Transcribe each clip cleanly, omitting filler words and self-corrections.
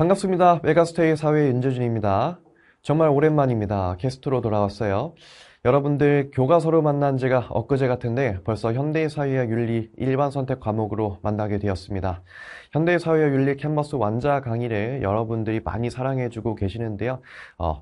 반갑습니다. 메가스테이 사회 윤재준입니다. 정말 오랜만입니다. 게스트로 돌아왔어요. 여러분들 교과서로 만난 지가 엊그제 같은데 벌써 현대사회와 윤리 일반 선택 과목으로 만나게 되었습니다. 현대사회와 윤리 캔버스 완자 강의를 여러분들이 많이 사랑해주고 계시는데요.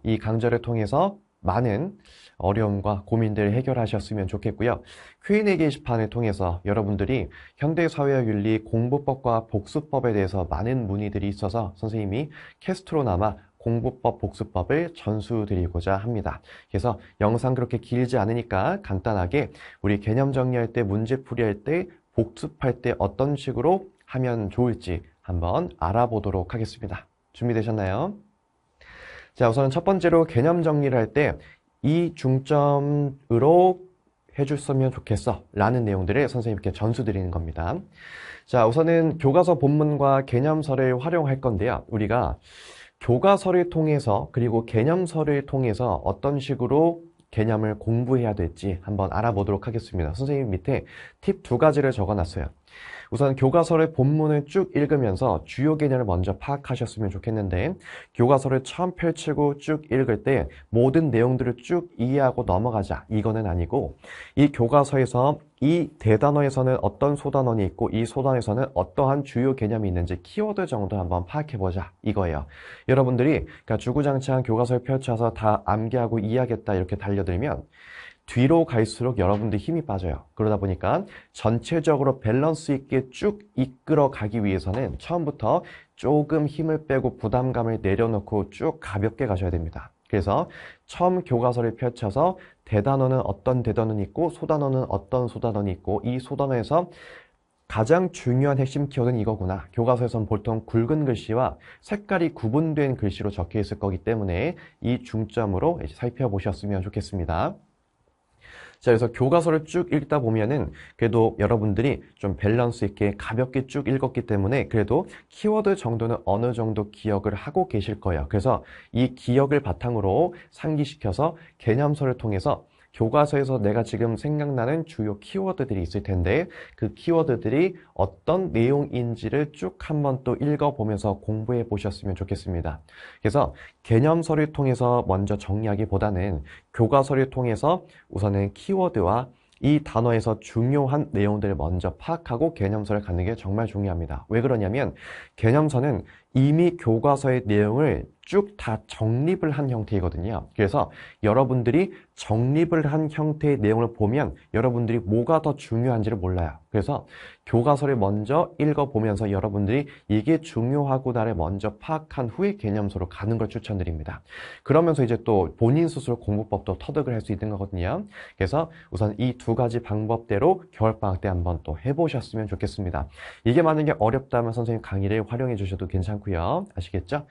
이 강좌를 통해서 많은 어려움과 고민들을 해결하셨으면 좋겠고요. Q&A 게시판을 통해서 여러분들이 현대사회와 윤리 공부법과 복수법에 대해서 많은 문의들이 있어서 선생님이 캐스트로나마 공부법, 복수법을 전수드리고자 합니다. 그래서 영상 그렇게 길지 않으니까 간단하게 우리 개념 정리할 때, 문제 풀이할 때, 복습할 때 어떤 식으로 하면 좋을지 한번 알아보도록 하겠습니다. 준비되셨나요? 자, 우선 첫 번째로 개념 정리를 할 때 이 중점으로 해줬으면 좋겠어 라는 내용들을 선생님께 전수드리는 겁니다. 자, 우선은 교과서 본문과 개념서를 활용할 건데요. 우리가 교과서를 통해서 그리고 개념서를 통해서 어떤 식으로 개념을 공부해야 될지 한번 알아보도록 하겠습니다. 선생님 밑에 팁 2가지를 적어놨어요. 우선 교과서를 본문을 쭉 읽으면서 주요 개념을 먼저 파악하셨으면 좋겠는데 교과서를 처음 펼치고 쭉 읽을 때 모든 내용들을 쭉 이해하고 넘어가자 이거는 아니고 이 교과서에서 이 대단어에서는 어떤 소단원이 있고 이 소단에서는 어떠한 주요 개념이 있는지 키워드 정도 한번 파악해보자 이거예요. 여러분들이 그러니까 주구장창 교과서를 펼쳐서 다 암기하고 이해하겠다 이렇게 달려들면 뒤로 갈수록 여러분들 힘이 빠져요. 그러다 보니까 전체적으로 밸런스 있게 쭉 이끌어 가기 위해서는 처음부터 조금 힘을 빼고 부담감을 내려놓고 쭉 가볍게 가셔야 됩니다. 그래서 처음 교과서를 펼쳐서 대단어는 어떤 대단어는 있고 소단어는 어떤 소단어는 있고 이 소단어에서 가장 중요한 핵심 키워드는 이거구나. 교과서에서는 보통 굵은 글씨와 색깔이 구분된 글씨로 적혀 있을 거기 때문에 이 중점으로 이제 살펴보셨으면 좋겠습니다. 자, 그래서 교과서를 쭉 읽다 보면은 그래도 여러분들이 좀 밸런스 있게 가볍게 쭉 읽었기 때문에 그래도 키워드 정도는 어느 정도 기억을 하고 계실 거예요. 그래서 이 기억을 바탕으로 상기시켜서 개념서를 통해서 교과서에서 내가 지금 생각나는 주요 키워드들이 있을 텐데 그 키워드들이 어떤 내용인지를 쭉 한번 또 읽어보면서 공부해 보셨으면 좋겠습니다. 그래서 개념서를 통해서 먼저 정리하기보다는 교과서를 통해서 우선은 키워드와 이 단어에서 중요한 내용들을 먼저 파악하고 개념서를 갖는 게 정말 중요합니다. 왜 그러냐면 개념서는 이미 교과서의 내용을 쭉 다 정립을 한 형태이거든요. 그래서 여러분들이 정립을 한 형태의 내용을 보면 여러분들이 뭐가 더 중요한지를 몰라요. 그래서 교과서를 먼저 읽어보면서 여러분들이 이게 중요하구나를 먼저 파악한 후에 개념서로 가는 걸 추천드립니다. 그러면서 이제 또 본인 스스로 공부법도 터득을 할 수 있는 거거든요. 그래서 우선 이 2가지 방법대로 겨울방학 때 한번 또 해보셨으면 좋겠습니다. 이게 만약에 어렵다면 선생님 강의를 활용해 주셔도 괜찮고요. 아시겠죠?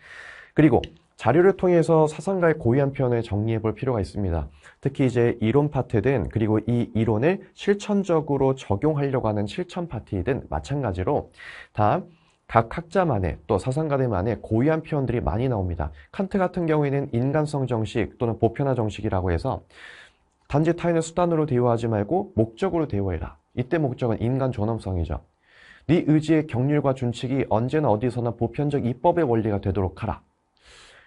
그리고 자료를 통해서 사상가의 고유한 표현을 정리해 볼 필요가 있습니다. 특히 이제 이론 파트든 그리고 이 이론을 실천적으로 적용하려고 하는 실천 파트이든 마찬가지로 다 각 학자만의 또 사상가들만의 고유한 표현들이 많이 나옵니다. 칸트 같은 경우에는 인간성 정식 또는 보편화 정식이라고 해서 단지 타인을 수단으로 대우하지 말고 목적으로 대우해라. 이때 목적은 인간 존엄성이죠. 네 의지의 경륜과 준칙이 언제나 어디서나 보편적 이법의 원리가 되도록 하라.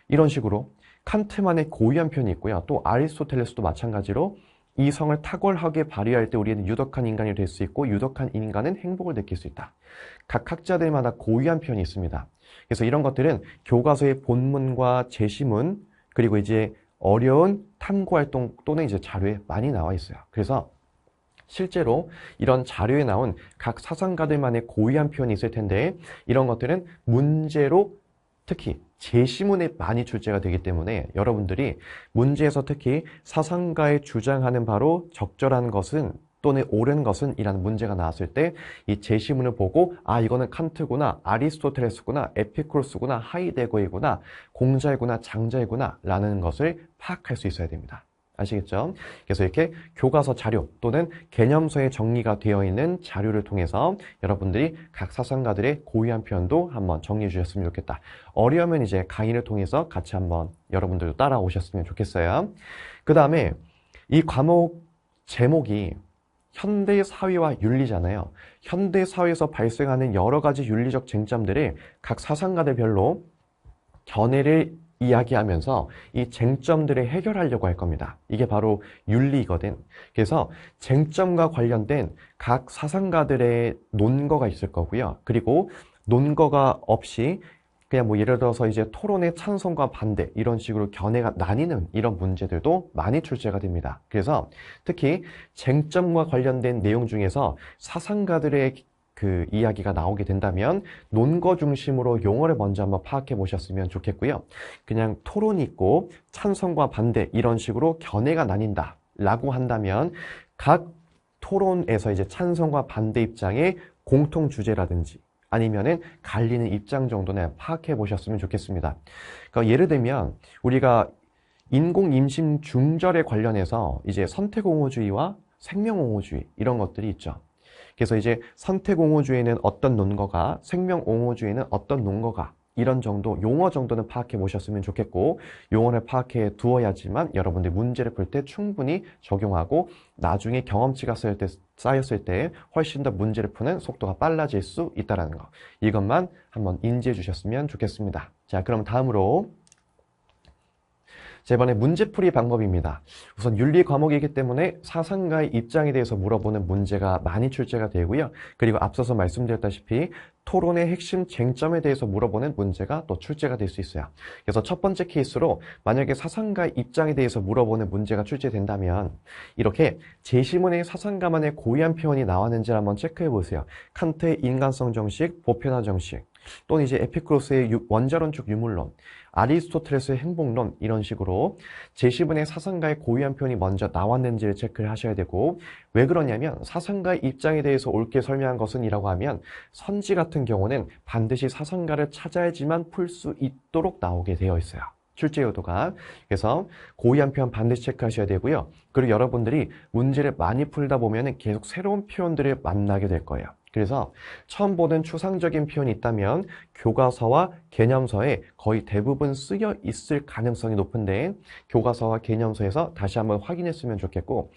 이런 식으로 칸트만의 고유한 표현이 있고요. 또 아리스토텔레스도 마찬가지로 이성을 탁월하게 발휘할 때 우리는 유덕한 인간이 될 수 있고 유덕한 인간은 행복을 느낄 수 있다. 각 학자들마다 고유한 표현이 있습니다. 그래서 이런 것들은 교과서의 본문과 제시문 그리고 이제 어려운 탐구활동 또는 이제 자료에 많이 나와 있어요. 그래서 실제로 이런 자료에 나온 각 사상가들만의 고유한 표현이 있을 텐데 이런 것들은 문제로 특히 제시문에 많이 출제가 되기 때문에 여러분들이 문제에서 특히 사상가의 주장하는 바로 적절한 것은 또는 옳은 것은 이라는 문제가 나왔을 때 이 제시문을 보고 아 이거는 칸트구나 아리스토텔레스구나 에피쿠로스구나 하이데거이구나 공자이구나 장자이구나 라는 것을 파악할 수 있어야 됩니다. 아시겠죠? 그래서 이렇게 교과서 자료 또는 개념서에 정리가 되어 있는 자료를 통해서 여러분들이 각 사상가들의 고유한 표현도 한번 정리해 주셨으면 좋겠다. 어려우면 이제 강의를 통해서 같이 한번 여러분들도 따라오셨으면 좋겠어요. 그 다음에 이 과목 제목이 현대사회와 윤리잖아요. 현대사회에서 발생하는 여러 가지 윤리적 쟁점들을 각 사상가들별로 견해를 이야기하면서 이 쟁점들을 해결하려고 할 겁니다. 이게 바로 윤리거든. 그래서 쟁점과 관련된 각 사상가들의 논거가 있을 거고요. 그리고 논거가 없이 그냥 뭐 예를 들어서 이제 토론의 찬성과 반대 이런 식으로 견해가 나뉘는 이런 문제들도 많이 출제가 됩니다. 그래서 특히 쟁점과 관련된 내용 중에서 사상가들의 그 이야기가 나오게 된다면 논거 중심으로 용어를 먼저 한번 파악해 보셨으면 좋겠고요. 그냥 토론이 있고 찬성과 반대 이런 식으로 견해가 나뉜다 라고 한다면 각 토론에서 이제 찬성과 반대 입장의 공통 주제라든지 아니면은 갈리는 입장 정도는 파악해 보셨으면 좋겠습니다. 그러니까 예를 들면 우리가 인공 임신 중절에 관련해서 이제 선택옹호주의와 생명옹호주의 이런 것들이 있죠. 그래서 이제 선택옹호주의는 어떤 논거가, 생명옹호주의는 어떤 논거가 이런 정도, 용어 정도는 파악해 보셨으면 좋겠고 용어를 파악해 두어야지만 여러분들 문제를 풀 때 충분히 적용하고 나중에 경험치가 쌓였을 때 훨씬 더 문제를 푸는 속도가 빨라질 수 있다는 거. 이것만 한번 인지해 주셨으면 좋겠습니다. 자, 그럼 다음으로 자, 이번에 문제풀이 방법입니다. 우선 윤리 과목이기 때문에 사상가의 입장에 대해서 물어보는 문제가 많이 출제가 되고요. 그리고 앞서서 말씀드렸다시피 토론의 핵심 쟁점에 대해서 물어보는 문제가 또 출제가 될 수 있어요. 그래서 첫 번째 케이스로 만약에 사상가의 입장에 대해서 물어보는 문제가 출제된다면 이렇게 제시문의 사상가만의 고유한 표현이 나왔는지 한번 체크해 보세요. 칸트의 인간성 정식, 보편화 정식, 또는 이제 에피쿠로스의 원자론적 유물론, 아리스토텔레스의 행복론 이런 식으로 제시문의 사상가의 고유한 표현이 먼저 나왔는지를 체크를 하셔야 되고 왜 그러냐면 사상가의 입장에 대해서 옳게 설명한 것은 이라고 하면 선지 같은 경우는 반드시 사상가를 찾아야지만 풀 수 있도록 나오게 되어 있어요. 출제 요도가. 그래서 고유한 표현 반드시 체크하셔야 되고요. 그리고 여러분들이 문제를 많이 풀다 보면 계속 새로운 표현들을 만나게 될 거예요. 그래서 처음 보는 추상적인 표현이 있다면 교과서와 개념서에 거의 대부분 쓰여 있을 가능성이 높은데 교과서와 개념서에서 다시 한번 확인했으면 좋겠고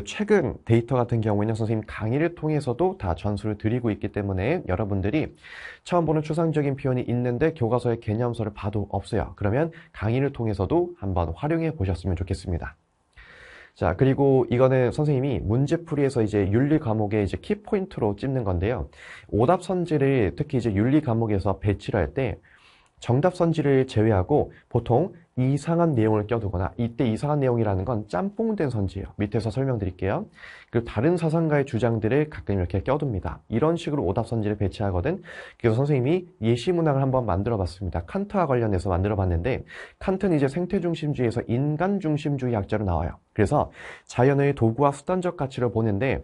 최근 데이터 같은 경우에는 선생님 강의를 통해서도 다 전수를 드리고 있기 때문에 여러분들이 처음 보는 추상적인 표현이 있는데 교과서의 개념서를 봐도 없어요. 그러면 강의를 통해서도 한번 활용해 보셨으면 좋겠습니다. 자, 그리고 이거는 선생님이 문제풀이에서 이제 윤리 과목의 이제 키포인트로 찝는 건데요. 오답 선지를 특히 이제 윤리 과목에서 배치를 할 때 정답 선지를 제외하고 보통 이상한 내용을 껴두거나 이때 이상한 내용이라는 건 짬뽕된 선지예요. 밑에서 설명드릴게요. 그리고 다른 사상가의 주장들을 가끔 이렇게 껴둡니다. 이런 식으로 오답 선지를 배치하거든. 그래서 선생님이 예시 문항을 한번 만들어 봤습니다. 칸트와 관련해서 만들어 봤는데 칸트는 이제 생태 중심주의에서 인간 중심주의 학자로 나와요. 그래서 자연의 도구와 수단적 가치를 보는데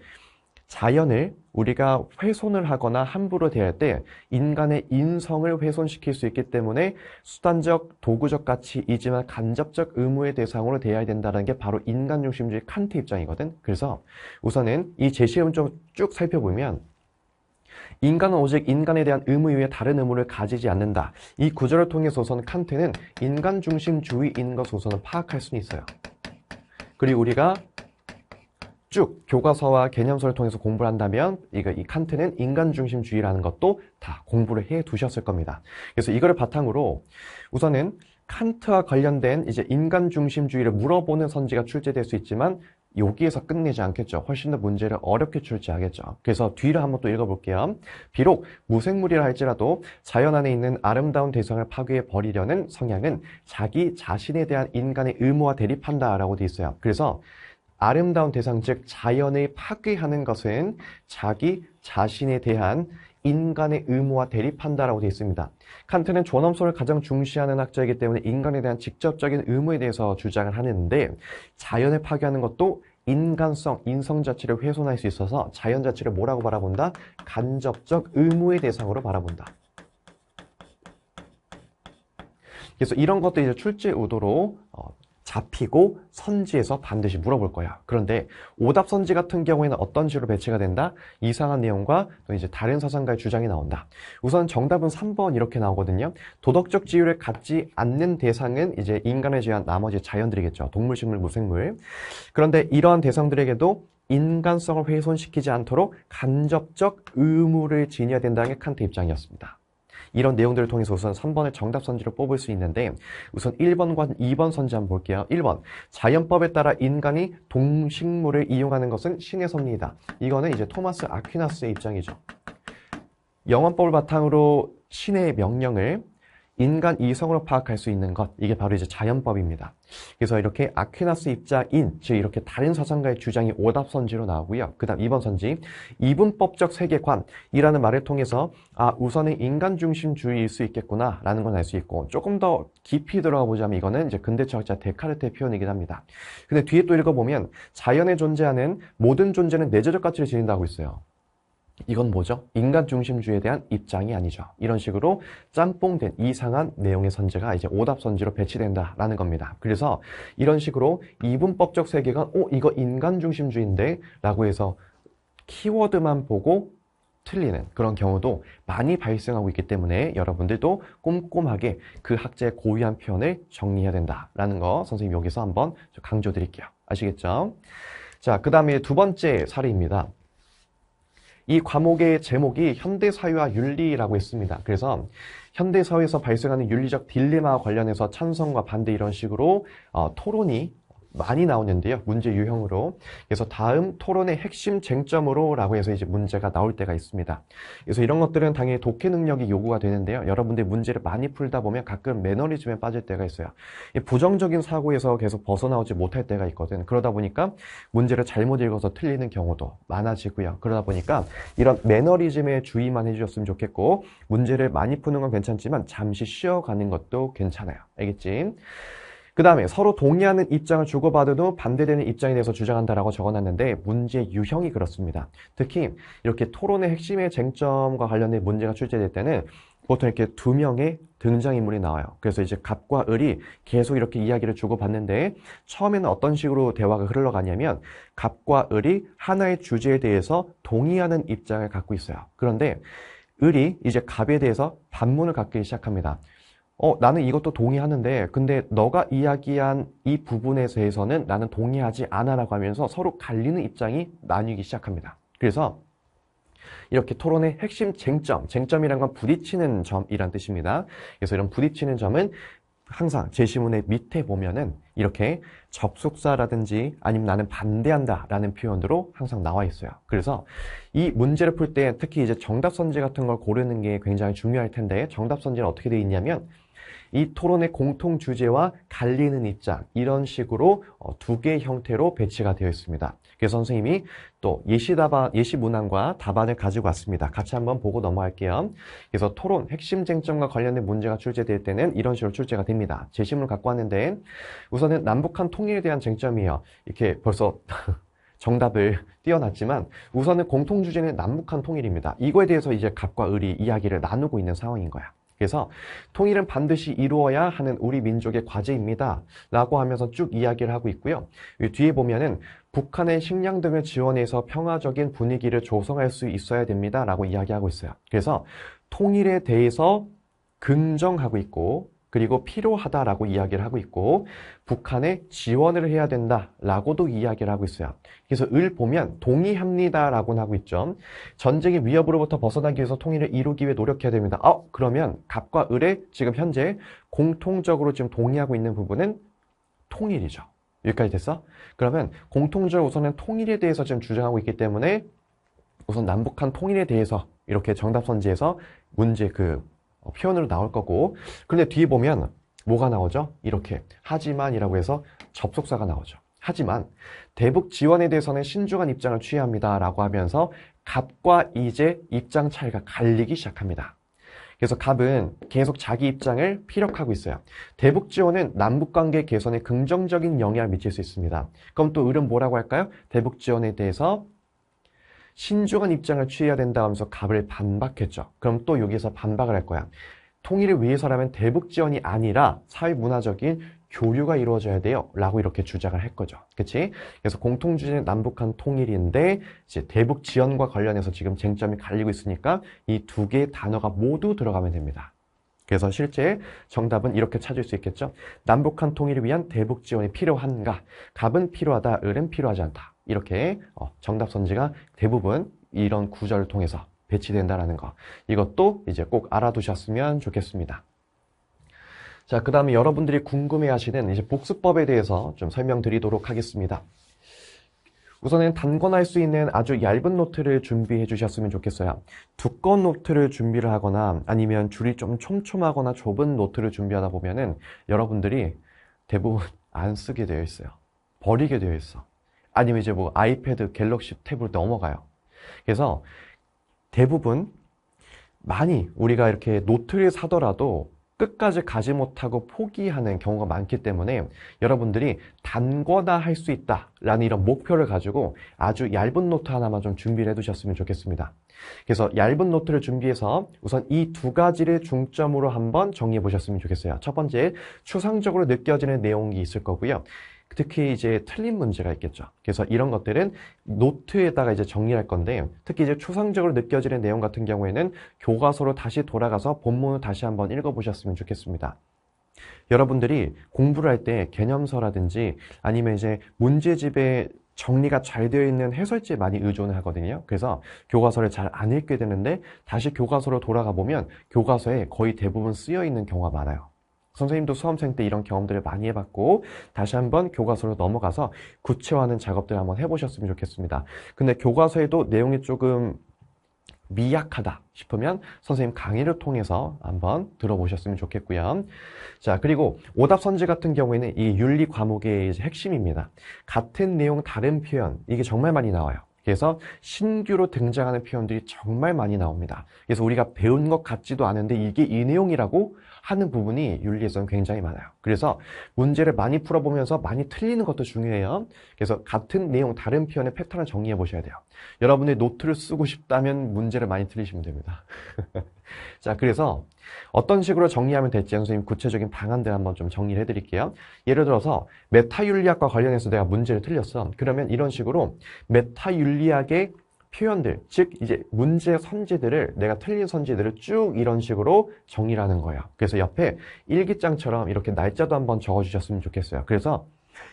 자연을 우리가 훼손을 하거나 함부로 대할 때 인간의 인성을 훼손시킬 수 있기 때문에 수단적, 도구적 가치이지만 간접적 의무의 대상으로 대해야 된다는 게 바로 인간 중심주의 칸트 입장이거든. 그래서 우선은 이 제시문 좀 쭉 살펴보면 인간은 오직 인간에 대한 의무 이외에 다른 의무를 가지지 않는다. 이 구절을 통해서 우선 칸트는 인간 중심주의인 것을 우선은 파악할 수는 있어요. 그리고 우리가 쭉 교과서와 개념서를 통해서 공부를 한다면 이 칸트는 인간중심주의라는 것도 다 공부를 해 두셨을 겁니다. 그래서 이거를 바탕으로 우선은 칸트와 관련된 이제 인간중심주의를 물어보는 선지가 출제될 수 있지만 여기에서 끝내지 않겠죠. 훨씬 더 문제를 어렵게 출제하겠죠. 그래서 뒤를 한번 또 읽어볼게요. 비록 무생물이라 할지라도 자연 안에 있는 아름다운 대상을 파괴해 버리려는 성향은 자기 자신에 대한 인간의 의무와 대립한다라고 돼 있어요. 그래서 아름다운 대상, 즉 자연을 파괴하는 것은 자기 자신에 대한 인간의 의무와 대립한다라고 되어 있습니다. 칸트는 존엄성을 가장 중시하는 학자이기 때문에 인간에 대한 직접적인 의무에 대해서 주장을 하는데 자연을 파괴하는 것도 인간성, 인성 자체를 훼손할 수 있어서 자연 자체를 뭐라고 바라본다? 간접적 의무의 대상으로 바라본다. 그래서 이런 것도 이제 출제 의도로 잡히고 선지에서 반드시 물어볼 거야. 그런데 오답 선지 같은 경우에는 어떤 식으로 배치가 된다? 이상한 내용과 또 이제 다른 사상가의 주장이 나온다. 우선 정답은 3번 이렇게 나오거든요. 도덕적 지위를 갖지 않는 대상은 이제 인간에 제한 나머지 자연들이겠죠. 동물, 식물, 무생물. 그런데 이러한 대상들에게도 인간성을 훼손시키지 않도록 간접적 의무를 지녀야 된다는 게 칸트 입장이었습니다. 이런 내용들을 통해서 우선 3번을 정답 선지로 뽑을 수 있는데 우선 1번과 2번 선지 한번 볼게요. 1번, 자연법에 따라 인간이 동식물을 이용하는 것은 신의 섭리이다. 이거는 이제 토마스 아퀴나스의 입장이죠. 영원법을 바탕으로 신의 명령을 인간 이성으로 파악할 수 있는 것, 이게 바로 이제 자연법입니다. 그래서 이렇게 아퀴나스 입장인, 즉 이렇게 다른 사상가의 주장이 오답 선지로 나오고요. 그 다음 2번 선지, 이분법적 세계관이라는 말을 통해서 우선은 인간 중심주의일 수 있겠구나 라는 건 알 수 있고, 조금 더 깊이 들어가 보자면 이거는 이제 근대 철학자 데카르트의 표현이긴 합니다. 근데 뒤에 또 읽어보면 자연에 존재하는 모든 존재는 내재적 가치를 지닌다고 있어요. 이건 뭐죠? 인간 중심주의에 대한 입장이 아니죠. 이런 식으로 짬뽕된 이상한 내용의 선지가 이제 오답 선지로 배치된다라는 겁니다. 그래서 이런 식으로 이분법적 세계관, 이거 인간 중심주의인데? 라고 해서 키워드만 보고 틀리는 그런 경우도 많이 발생하고 있기 때문에 여러분들도 꼼꼼하게 그 학자의 고유한 표현을 정리해야 된다라는 거 선생님 여기서 한번 강조 드릴게요. 아시겠죠? 자, 그 다음에 두 번째 사례입니다. 이 과목의 제목이 현대사회와 윤리라고 했습니다. 그래서 현대사회에서 발생하는 윤리적 딜레마와 관련해서 찬성과 반대 이런 식으로 토론이 많이 나오는데요. 문제 유형으로. 그래서 다음 토론의 핵심 쟁점으로 라고 해서 이제 문제가 나올 때가 있습니다. 그래서 이런 것들은 당연히 독해 능력이 요구가 되는데요. 여러분들 문제를 많이 풀다 보면 가끔 매너리즘에 빠질 때가 있어요. 부정적인 사고에서 계속 벗어나오지 못할 때가 있거든. 그러다 보니까 문제를 잘못 읽어서 틀리는 경우도 많아지고요. 그러다 보니까 이런 매너리즘에 주의만 해주셨으면 좋겠고, 문제를 많이 푸는 건 괜찮지만 잠시 쉬어가는 것도 괜찮아요. 알겠지? 그 다음에 서로 동의하는 입장을 주고받아도 반대되는 입장에 대해서 주장한다라고 적어놨는데 문제 유형이 그렇습니다. 특히 이렇게 토론의 핵심의 쟁점과 관련된 문제가 출제될 때는 보통 이렇게 두 명의 등장인물이 나와요. 그래서 이제 갑과 을이 계속 이렇게 이야기를 주고받는데 처음에는 어떤 식으로 대화가 흘러가냐면 갑과 을이 하나의 주제에 대해서 동의하는 입장을 갖고 있어요. 그런데 을이 이제 갑에 대해서 반문을 갖기 시작합니다. 나는 이것도 동의하는데 근데 너가 이야기한 이 부분에 대해서는 나는 동의하지 않아 라고 하면서 서로 갈리는 입장이 나뉘기 시작합니다. 그래서 이렇게 토론의 핵심 쟁점이란 건 부딪히는 점이란 뜻입니다. 그래서 이런 부딪히는 점은 항상 제시문의 밑에 보면은 이렇게 접속사라든지 아니면 나는 반대한다 라는 표현으로 항상 나와 있어요. 그래서 이 문제를 풀 때 특히 이제 정답 선지 같은 걸 고르는 게 굉장히 중요할 텐데 정답 선지는 어떻게 되어 있냐면 이 토론의 공통 주제와 갈리는 입장 이런 식으로 두 개의 형태로 배치가 되어 있습니다. 그래서 선생님이 또 예시 문항과 답안을 가지고 왔습니다. 같이 한번 보고 넘어갈게요. 그래서 토론 핵심 쟁점과 관련된 문제가 출제될 때는 이런 식으로 출제가 됩니다. 제시문을 갖고 왔는데 우선은 남북한 통일에 대한 쟁점이에요. 이렇게 벌써 정답을 띄워놨지만 우선은 공통 주제는 남북한 통일입니다. 이거에 대해서 이제 갑과 을이 이야기를 나누고 있는 상황인 거야. 그래서 통일은 반드시 이루어야 하는 우리 민족의 과제입니다. 라고 하면서 쭉 이야기를 하고 있고요. 뒤에 보면은 북한의 식량 등을 지원해서 평화적인 분위기를 조성할 수 있어야 됩니다. 라고 이야기하고 있어요. 그래서 통일에 대해서 긍정하고 있고 그리고 필요하다라고 이야기를 하고 있고 북한에 지원을 해야 된다라고도 이야기를 하고 있어요. 그래서 을 보면 동의합니다라고 하고 있죠. 전쟁의 위협으로부터 벗어나기 위해서 통일을 이루기 위해 노력해야 됩니다. 그러면 갑과 을의 지금 현재 공통적으로 지금 동의하고 있는 부분은 통일이죠. 여기까지 됐어? 그러면 공통적으로 우선은 통일에 대해서 지금 주장하고 있기 때문에 우선 남북한 통일에 대해서 이렇게 정답 선지에서 문제 표현으로 나올 거고 그런데 뒤에 보면 뭐가 나오죠? 이렇게 하지만이라고 해서 접속사가 나오죠. 하지만 대북 지원에 대해서는 신중한 입장을 취해야 합니다 라고 하면서 갑과 이제 입장 차이가 갈리기 시작합니다. 그래서 갑은 계속 자기 입장을 피력하고 있어요. 대북 지원은 남북관계 개선에 긍정적인 영향을 미칠 수 있습니다. 그럼 또 을은 뭐라고 할까요? 대북 지원에 대해서 신중한 입장을 취해야 된다 하면서 갑을 반박했죠. 그럼 또 여기서 반박을 할 거야. 통일을 위해서라면 대북 지원이 아니라 사회문화적인 교류가 이루어져야 돼요. 라고 이렇게 주장을 할 거죠. 그치? 그래서 공통주제는 남북한 통일인데 이제 대북 지원과 관련해서 지금 쟁점이 갈리고 있으니까 이 두 개의 단어가 모두 들어가면 됩니다. 그래서 실제 정답은 이렇게 찾을 수 있겠죠. 남북한 통일을 위한 대북 지원이 필요한가? 갑은 필요하다, 을은 필요하지 않다. 이렇게 정답 선지가 대부분 이런 구절을 통해서 배치된다라는 거. 이것도 이제 꼭 알아두셨으면 좋겠습니다. 자, 그 다음에 여러분들이 궁금해하시는 이제 복습법에 대해서 좀 설명드리도록 하겠습니다. 우선은 단권할 수 있는 아주 얇은 노트를 준비해 주셨으면 좋겠어요. 두꺼운 노트를 준비를 하거나 아니면 줄이 좀 촘촘하거나 좁은 노트를 준비하다 보면은 여러분들이 대부분 안 쓰게 되어 있어요. 버리게 되어 있어. 아니면 이제 뭐 아이패드, 갤럭시 탭으로 넘어가요. 그래서 대부분 많이 우리가 이렇게 노트를 사더라도 끝까지 가지 못하고 포기하는 경우가 많기 때문에 여러분들이 단권화할 수 있다라는 이런 목표를 가지고 아주 얇은 노트 하나만 좀 준비를 해두셨으면 좋겠습니다. 그래서 얇은 노트를 준비해서 우선 이 두 가지를 중점으로 한번 정리해 보셨으면 좋겠어요. 첫 번째, 추상적으로 느껴지는 내용이 있을 거고요. 특히 이제 틀린 문제가 있겠죠. 그래서 이런 것들은 노트에다가 이제 정리할 건데, 특히 이제 추상적으로 느껴지는 내용 같은 경우에는 교과서로 다시 돌아가서 본문을 다시 한번 읽어보셨으면 좋겠습니다. 여러분들이 공부를 할 때 개념서라든지 아니면 이제 문제집에 정리가 잘 되어 있는 해설지에 많이 의존을 하거든요. 그래서 교과서를 잘 안 읽게 되는데 다시 교과서로 돌아가 보면 교과서에 거의 대부분 쓰여 있는 경우가 많아요. 선생님도 수험생 때 이런 경험들을 많이 해봤고 다시 한번 교과서로 넘어가서 구체화하는 작업들을 한번 해보셨으면 좋겠습니다. 근데 교과서에도 내용이 조금 미약하다 싶으면 선생님 강의를 통해서 한번 들어보셨으면 좋겠고요. 자, 그리고 오답선지 같은 경우에는 이 윤리 과목의 이제 핵심입니다. 같은 내용 다른 표현, 이게 정말 많이 나와요. 그래서 신규로 등장하는 표현들이 정말 많이 나옵니다. 그래서 우리가 배운 것 같지도 않은데 이게 이 내용이라고 하는 부분이 윤리에서는 굉장히 많아요. 그래서 문제를 많이 풀어보면서 많이 틀리는 것도 중요해요. 그래서 같은 내용, 다른 표현의 패턴을 정리해 보셔야 돼요. 여러분이 노트를 쓰고 싶다면 문제를 많이 틀리시면 됩니다. 자, 그래서 어떤 식으로 정리하면 될지 선생님 구체적인 방안들 한번 좀 정리를 해드릴게요. 예를 들어서 메타윤리학과 관련해서 내가 문제를 틀렸어. 그러면 이런 식으로 메타윤리학의 표현들, 즉 이제 문제 선지들을 내가 틀린 선지들을 쭉 이런 식으로 정리를 하는 거예요. 그래서 옆에 일기장처럼 이렇게 날짜도 한번 적어주셨으면 좋겠어요. 그래서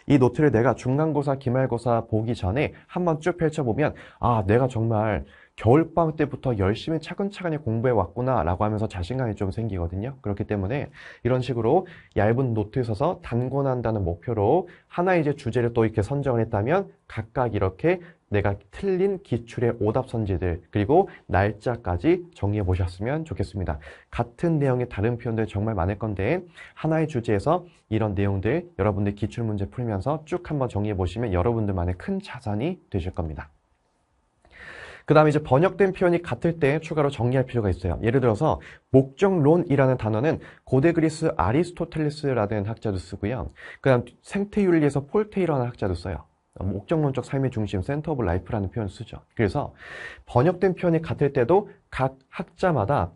이 노트를 내가 중간고사, 기말고사 보기 전에 한번 쭉 펼쳐보면 아, 내가 정말 겨울방학 때부터 열심히 차근차근히 공부해 왔구나 라고 하면서 자신감이 좀 생기거든요. 그렇기 때문에 이런 식으로 얇은 노트에 써서 단권한다는 목표로 하나의 이제 주제를 또 이렇게 선정을 했다면 각각 이렇게 내가 틀린 기출의 오답 선지들 그리고 날짜까지 정리해 보셨으면 좋겠습니다. 같은 내용의 다른 표현들 정말 많을 건데 하나의 주제에서 이런 내용들 여러분들 기출문제 풀면서 쭉 한번 정리해 보시면 여러분들만의 큰 자산이 되실 겁니다. 그 다음에 이제 번역된 표현이 같을 때 추가로 정리할 필요가 있어요. 예를 들어서 목적론이라는 단어는 고대 그리스 아리스토텔레스라는 학자도 쓰고요. 그 다음 생태윤리에서 폴 테일러라는 학자도 써요. 목적론적 삶의 중심, 센터 오브 라이프라는 표현을 쓰죠. 그래서 번역된 표현이 같을 때도 각 학자마다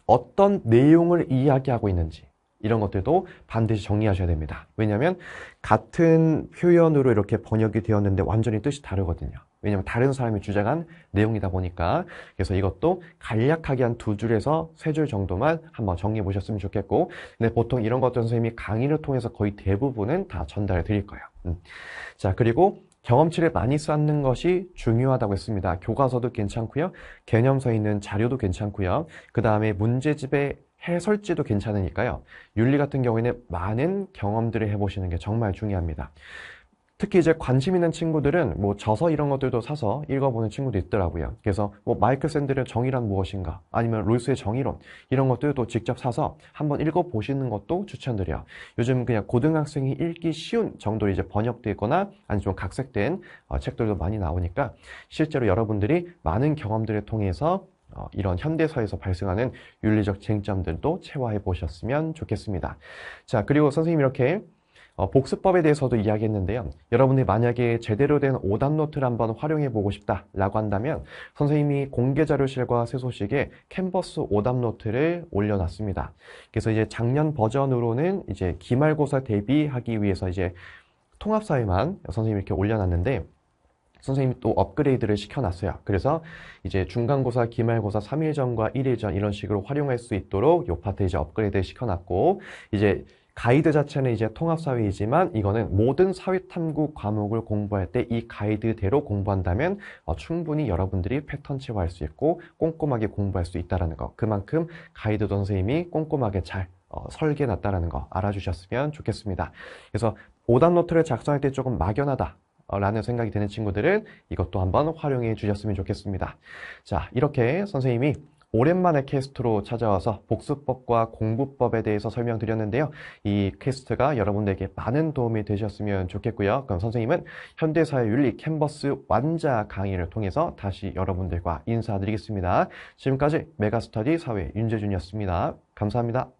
어떤 내용을 이야기하고 있는지 이런 것들도 반드시 정리하셔야 됩니다. 왜냐하면 같은 표현으로 이렇게 번역이 되었는데 완전히 뜻이 다르거든요. 왜냐하면 다른 사람이 주장한 내용이다 보니까. 그래서 이것도 간략하게 한 2줄에서 3줄 정도만 한번 정리해 보셨으면 좋겠고, 근데 보통 이런 것들 선생님이 강의를 통해서 거의 대부분은 다 전달해 드릴 거예요. 자, 그리고 경험치를 많이 쌓는 것이 중요하다고 했습니다. 교과서도 괜찮고요. 개념서에 있는 자료도 괜찮고요. 그 다음에 문제집의 해설지도 괜찮으니까요. 윤리 같은 경우에는 많은 경험들을 해보시는 게 정말 중요합니다. 특히 이제 관심 있는 친구들은 뭐 저서 이런 것들도 사서 읽어보는 친구도 있더라고요. 그래서 뭐 마이클 샌델의 정의란 무엇인가 아니면 롤스의 정의론 이런 것들도 직접 사서 한번 읽어보시는 것도 추천드려요. 요즘 그냥 고등학생이 읽기 쉬운 정도로 이제 번역되어 있거나 아니면 좀 각색된 책들도 많이 나오니까 실제로 여러분들이 많은 경험들을 통해서 이런 현대사에서 발생하는 윤리적 쟁점들도 체화해 보셨으면 좋겠습니다. 자, 그리고 선생님이 이렇게 복습법에 대해서도 이야기했는데요. 여러분이 만약에 제대로 된 오답노트를 한번 활용해 보고 싶다라고 한다면 선생님이 공개자료실과 쇠소식에 캔버스 오답노트를 올려놨습니다. 그래서 이제 작년 버전으로는 이제 기말고사 대비하기 위해서 이제 통합사회만 선생님이 이렇게 올려놨는데 선생님이 또 업그레이드를 시켜놨어요. 그래서 이제 중간고사, 기말고사 3일 전과 1일 전 이런 식으로 활용할 수 있도록 요 파트 이제 업그레이드 시켜놨고 이제 가이드 자체는 이제 통합사회이지만 이거는 모든 사회탐구 과목을 공부할 때 이 가이드대로 공부한다면 충분히 여러분들이 패턴 체화할 수 있고 꼼꼼하게 공부할 수 있다는 거. 그만큼 가이드 선생님이 꼼꼼하게 잘 설계해놨다는 거 알아주셨으면 좋겠습니다. 그래서 오답 노트를 작성할 때 조금 막연하다 라는 생각이 드는 친구들은 이것도 한번 활용해 주셨으면 좋겠습니다. 자, 이렇게 선생님이 오랜만에 캐스트로 찾아와서 복습법과 공부법에 대해서 설명드렸는데요. 이 캐스트가 여러분들에게 많은 도움이 되셨으면 좋겠고요. 그럼 선생님은 현대사회윤리 캔버스 완자 강의를 통해서 다시 여러분들과 인사드리겠습니다. 지금까지 메가스터디 사회 윤재준이었습니다. 감사합니다.